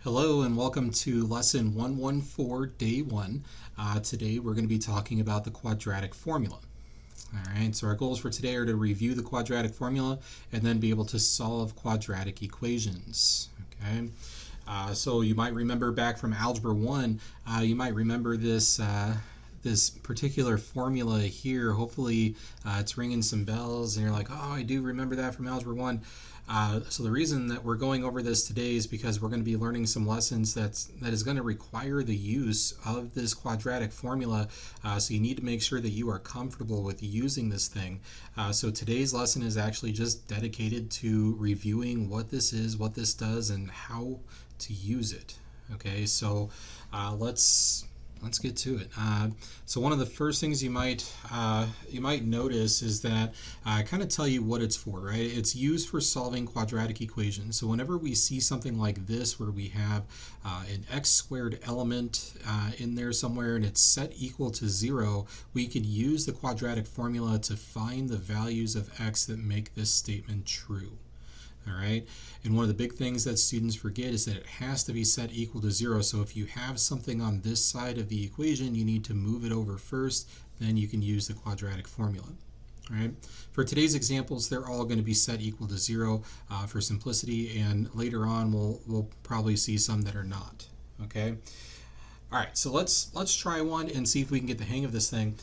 Hello and welcome to lesson 114, day 1. Today we're going to be talking about the quadratic formula. Alright, so our goals for today are to review the quadratic formula and then be able to solve quadratic equations. Okay, so you might remember back from Algebra 1, you might remember this this particular formula here. Hopefully it's ringing some bells and you're like, oh, I do remember that from Algebra 1. So the reason that we're going over this today is because we're going to be learning some lessons that is going to require the use of this quadratic formula. So you need to make sure that you are comfortable with using this thing. So today's lesson is actually just dedicated to reviewing what this is, what this does, and how to use it. Okay, so let's get to it. So one of the first things you might notice is that I kind of tell you what it's for, right? It's used for solving quadratic equations. So whenever we see something like this where we have an x squared element in there somewhere and it's set equal to 0, we can use the quadratic formula to find the values of x that make this statement true. All right, and one of the big things that students forget is that it has to be set equal to 0. So if you have something on this side of the equation, you need to move it over first, then you can use the quadratic formula. All right, for today's examples, they're all going to be set equal to 0 for simplicity, and later on we'll probably see some that are not. Okay. All right, so let's try one and see if we can get the hang of this thing.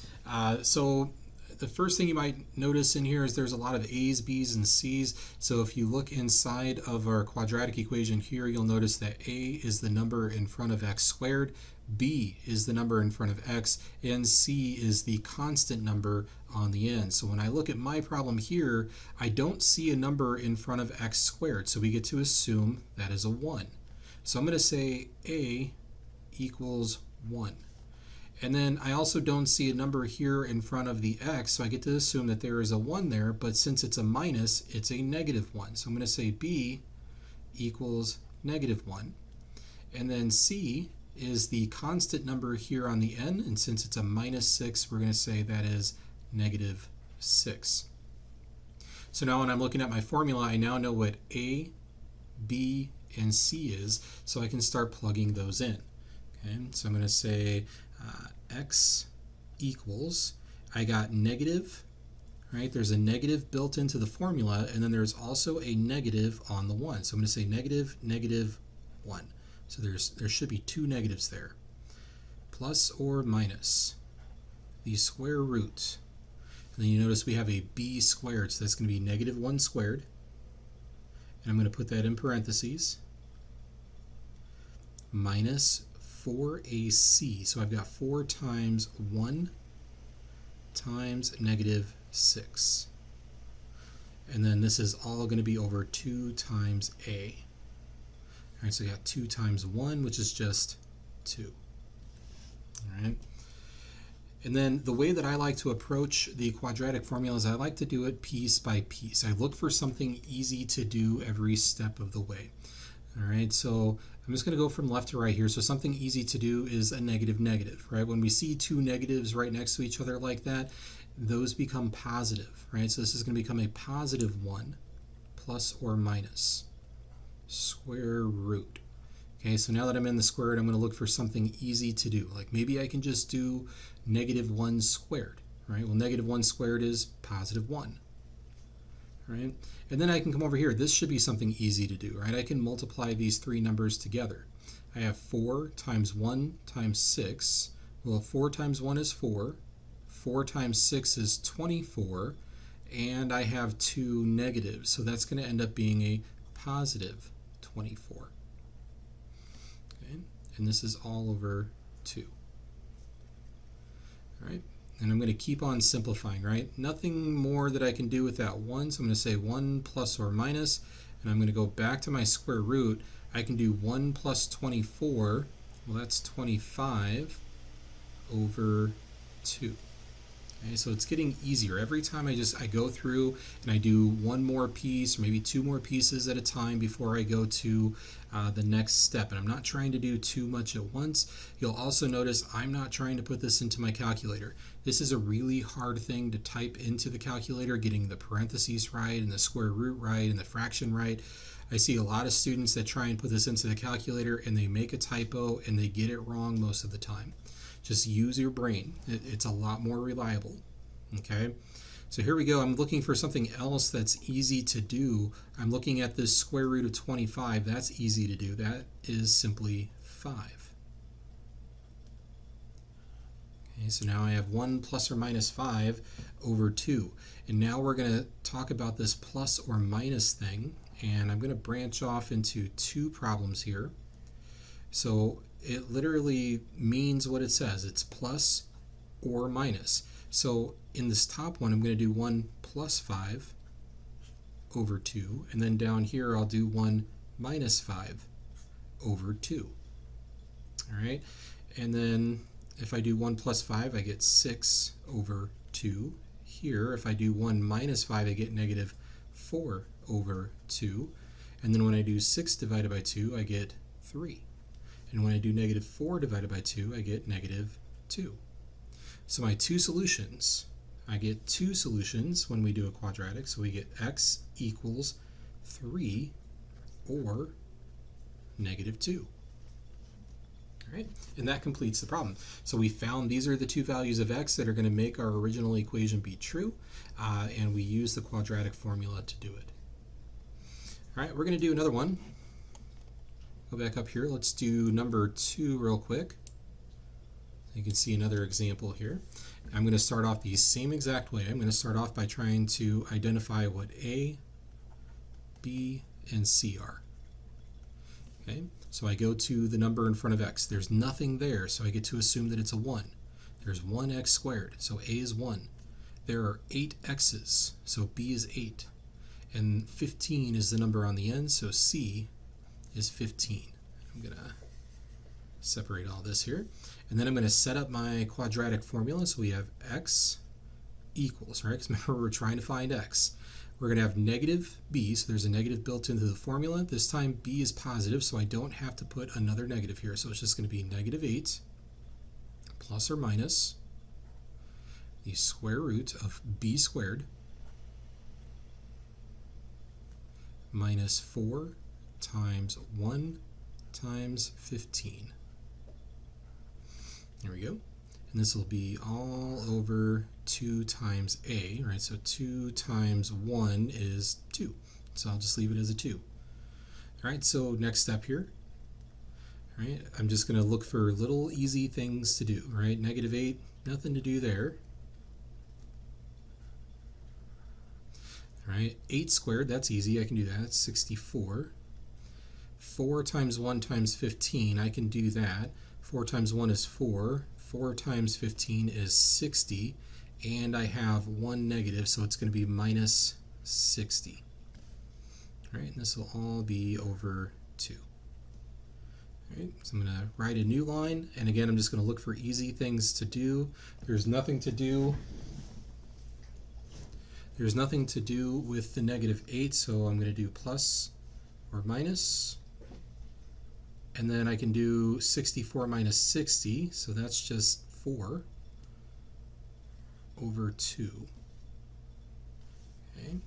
So the first thing you might notice in here is there's a lot of a's, b's, and c's. So if you look inside of our quadratic equation here, you'll notice that a is the number in front of x squared, b is the number in front of x, and c is the constant number on the end. So when I look at my problem here, I don't see a number in front of x squared, so we get to assume that is a 1. So I'm going to say a equals 1. And then I also don't see a number here in front of the x, so I get to assume that there is a 1 there, but since it's a minus, it's a negative 1. So I'm going to say b equals negative 1. And then c is the constant number here on the end, and since it's a minus 6, we're going to say that is negative 6. So now when I'm looking at my formula, I now know what a, b, and c is, so I can start plugging those in. Okay, so I'm going to say x equals, I got negative, right? There's a negative built into the formula, and then there's also a negative on the 1. So I'm going to say negative, negative 1. So there should be 2 negatives there. Plus or minus the square root. And then you notice we have a b squared, so that's going to be negative 1 squared. And I'm going to put that in parentheses. Minus 4ac, so I've got 4 times 1 times negative 6. And then this is all going to be over 2 times a. All right, so I got 2 times 1, which is just 2. All right. And then the way that I like to approach the quadratic formula is I like to do it piece by piece. I look for something easy to do every step of the way. All right, so I'm just going to go from left to right here. So something easy to do is a negative negative, right? When we see 2 negatives right next to each other like that, those become positive, right? So this is going to become a positive 1 plus or minus square root. Okay, so now that I'm in the square root, I'm going to look for something easy to do. Like maybe I can just do negative 1 squared, right? Well, negative 1 squared is positive 1. Right? And then I can come over here. This should be something easy to do, right? I can multiply these 3 numbers together. I have 4 times 1 times 6. Well, 4 times 1 is 4. 4 times 6 is 24. And I have 2 negatives, so that's going to end up being a positive 24. Okay? And this is all over 2. All right? And I'm going to keep on simplifying, right? Nothing more that I can do with that 1, so I'm going to say 1 plus or minus, and I'm going to go back to my square root. I can do 1 plus 24, well that's 25 over 2. Okay, so it's getting easier. Every time I go through and I do one more piece, or maybe 2 more pieces at a time before I go to the next step. And I'm not trying to do too much at once. You'll also notice I'm not trying to put this into my calculator. This is a really hard thing to type into the calculator, getting the parentheses right and the square root right and the fraction right. I see a lot of students that try and put this into the calculator and they make a typo and they get it wrong most of the time. Just use your brain. It's a lot more reliable. Okay, so here we go. I'm looking for something else that's easy to do. I'm looking at this square root of 25. That's easy to do. That is simply 5. Okay, so now I have 1 plus or minus 5 over 2. And now we're going to talk about this plus or minus thing. And I'm going to branch off into 2 problems here. So it literally means what it says. It's plus or minus. So in this top one, I'm going to do 1 plus 5 over 2. And then down here, I'll do 1 minus 5 over 2. All right. And then if I do 1 plus 5, I get 6 over 2. Here, if I do 1 minus 5, I get negative 4 over 2. And then when I do 6 divided by 2, I get 3. And when I do negative 4 divided by 2, I get negative 2. So my 2 solutions, I get 2 solutions when we do a quadratic. So we get x equals 3 or negative 2. All right, and that completes the problem. So we found these are the 2 values of x that are going to make our original equation be true, and we use the quadratic formula to do it. All right, we're going to do another one. Go back up here. Let's do number 2 real quick. You can see another example here. I'm going to start off the same exact way. I'm going to start off by trying to identify what A, B, and C are. Okay, so I go to the number in front of x. There's nothing there, so I get to assume that it's a 1. There's 1x squared, so A is 1. There are 8 x's, so B is 8. And 15 is the number on the end, so C is 15. I'm going to separate all this here. And then I'm going to set up my quadratic formula. So we have x equals, right? Because remember, we're trying to find x. We're going to have negative b, so there's a negative built into the formula. This time b is positive, so I don't have to put another negative here. So it's just going to be negative 8 plus or minus the square root of b squared minus 4 times 1 times 15. There we go. And this will be all over 2 times a, right? So 2 times 1 is 2. So I'll just leave it as a 2. All right, so next step here. All right, I'm just going to look for little easy things to do, right? Negative 8, nothing to do there. All right, 8 squared, that's easy. I can do that. It's 64. 4 times 1 times 15, I can do that. 4 times 1 is 4. 4 times 15 is 60. And I have 1 negative, so it's going to be minus 60. All right, and this will all be over 2. All right, so I'm going to write a new line. And again, I'm just going to look for easy things to do. There's nothing to do. There's nothing to do with the negative 8, so I'm going to do plus or minus. And then I can do 64 minus 60, so that's just 4 over 2. Okay.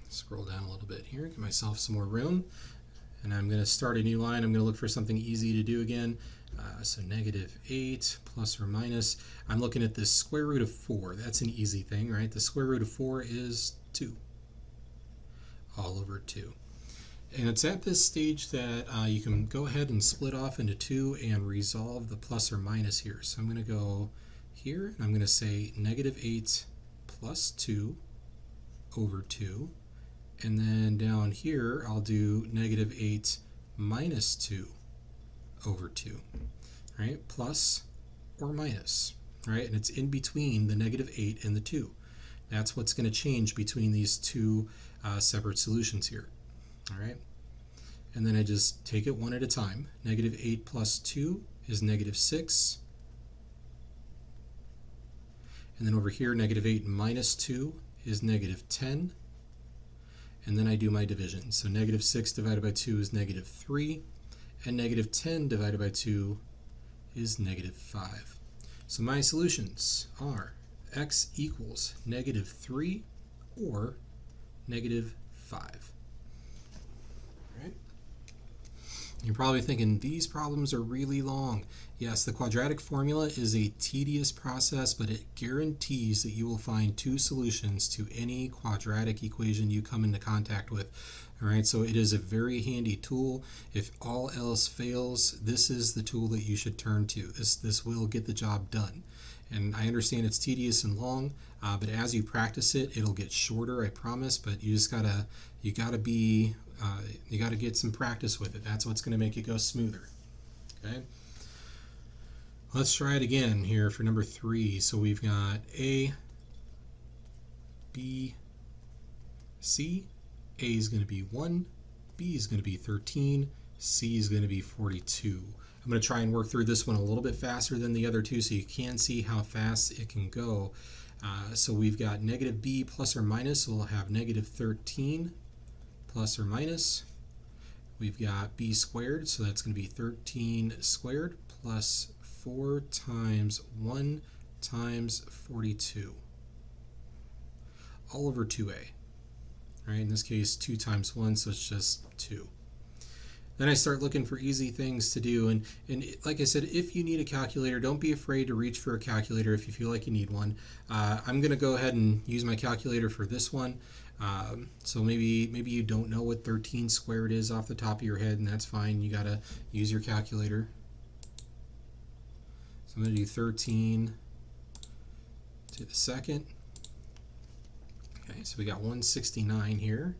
Scroll down a little bit here, give myself some more room. And I'm going to start a new line. I'm going to look for something easy to do again. So negative 8 plus or minus. I'm looking at this square root of 4. That's an easy thing, right? The square root of 4 is 2. All over 2. And it's at this stage that you can go ahead and split off into 2 and resolve the plus or minus here. So I'm going to go here, and I'm going to say negative 8 plus 2 over 2. And then down here, I'll do negative 8 minus 2 over 2, right? Plus or minus, right? And it's in between the negative 8 and the 2. That's what's going to change between these two separate solutions here. All right, and then I just take it one at a time. Negative 8 plus 2 is negative 6. And then over here, negative 8 minus 2 is negative 10. And then I do my division. So negative 6 divided by 2 is negative 3. And negative 10 divided by 2 is negative 5. So my solutions are x equals negative 3 or negative 5. You're probably thinking, these problems are really long. Yes, the quadratic formula is a tedious process, but it guarantees that you will find two solutions to any quadratic equation you come into contact with. All right, so it is a very handy tool. If all else fails, this is the tool that you should turn to. This will get the job done. And I understand it's tedious and long, but as you practice it, it'll get shorter, I promise. But you just gotta get some practice with it. That's what's gonna make it go smoother. Okay. Let's try it again here for number 3. So we've got A, B, C. A is going to be 1, B is going to be 13, C is going to be 42. I'm going to try and work through this one a little bit faster than the other two so you can see how fast it can go. So we've got negative B plus or minus, so we'll have negative 13 plus or minus. We've got B squared, so that's going to be 13 squared plus 4 times 1 times 42, all over 2a. Right, in this case 2 times 1, so it's just 2. Then I start looking for easy things to do, and like I said, if you need a calculator, don't be afraid to reach for a calculator if you feel like you need one. I'm going to go ahead and use my calculator for this one. So maybe you don't know what 13 squared is off the top of your head, and that's fine. You got to use your calculator. So I'm going to do 13 to the second. Okay, so we got 169 here.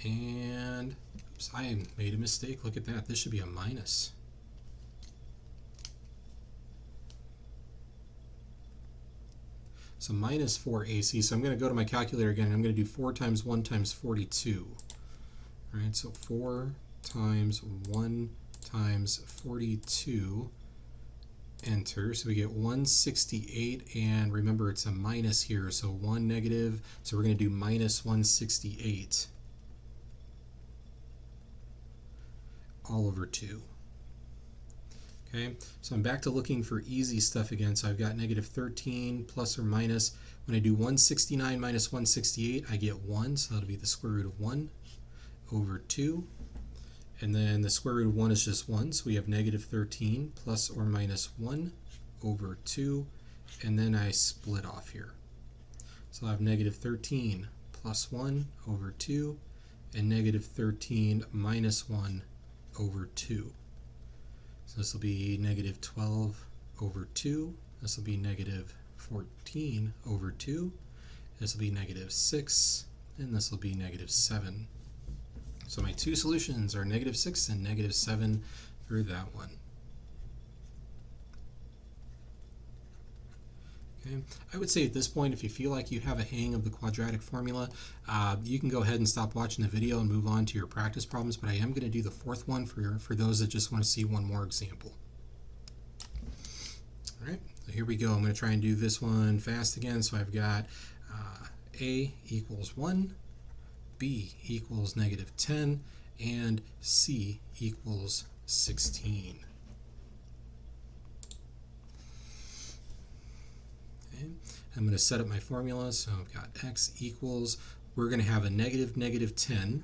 And, oops, I made a mistake. Look at that. This should be a minus. So minus 4ac. So I'm going to go to my calculator again. I'm going to do 4 times 1 times 42. All right, so 4 times 1 times 42. Enter, so we get 168, and remember it's a minus here, so 1 negative, so we're going to do minus 168 all over 2. Okay, so I'm back to looking for easy stuff again. So I've got negative 13 plus or minus. When I do 169 minus 168, I get 1, so that'll be the square root of 1 over 2. And then the square root of 1 is just 1, so we have negative 13 plus or minus 1 over 2, and then I split off here. So I'll have negative 13 plus 1 over 2, and negative 13 minus 1 over 2. So this will be negative 12 over 2, this will be negative 14 over 2, this will be negative 6, and this will be negative 7. So my two solutions are negative 6 and negative 7 for that one. Okay. I would say at this point, if you feel like you have a hang of the quadratic formula, you can go ahead and stop watching the video and move on to your practice problems, but I am going to do the fourth one for those that just want to see one more example. All right, so here we go. I'm going to try and do this one fast again. So I've got A equals 1, B equals negative 10, and C equals 16. Okay. I'm going to set up my formula. So I've got x equals, we're going to have a negative negative 10,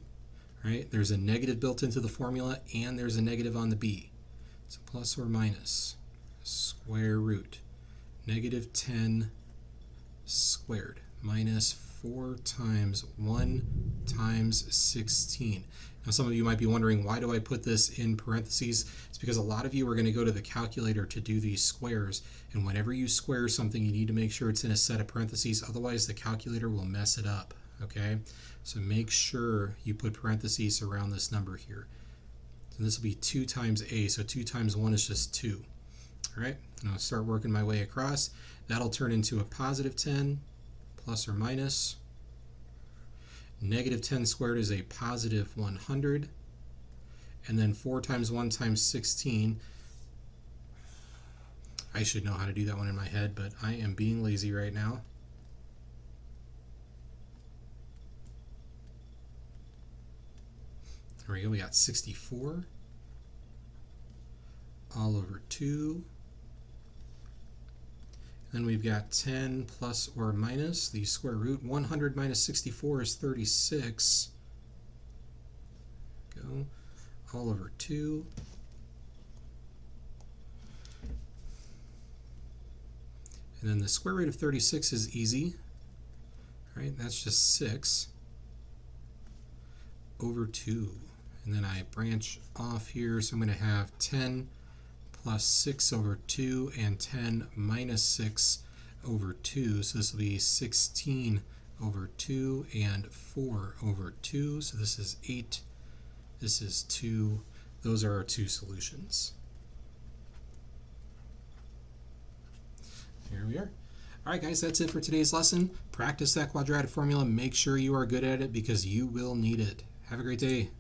right? There's a negative built into the formula, and there's a negative on the B. So plus or minus square root negative 10 squared minus 4 times 1 times 16. Now some of you might be wondering, why do I put this in parentheses? It's because a lot of you are going to go to the calculator to do these squares, and whenever you square something, you need to make sure it's in a set of parentheses, otherwise the calculator will mess it up, okay? So make sure you put parentheses around this number here. So this will be 2 times a, so 2 times 1 is just 2. All right, and I'll start working my way across. That'll turn into a positive 10, plus or minus. Negative 10 squared is a positive 100. And then 4 times 1 times 16. I should know how to do that one in my head, but I am being lazy right now. There we go, we got 64 all over 2. Then we've got 10 plus or minus the square root. 100 minus 64 is 36. Go all over 2. And then the square root of 36 is easy. All right, that's just 6 over 2. And then I branch off here, so I'm going to have 10 plus 6 over 2 and 10 minus 6 over 2. So this will be 16 over 2 and 4 over 2. So this is 8. This is 2. Those are our two solutions. Here we are. All right, guys, that's it for today's lesson. Practice that quadratic formula. Make sure you are good at it because you will need it. Have a great day.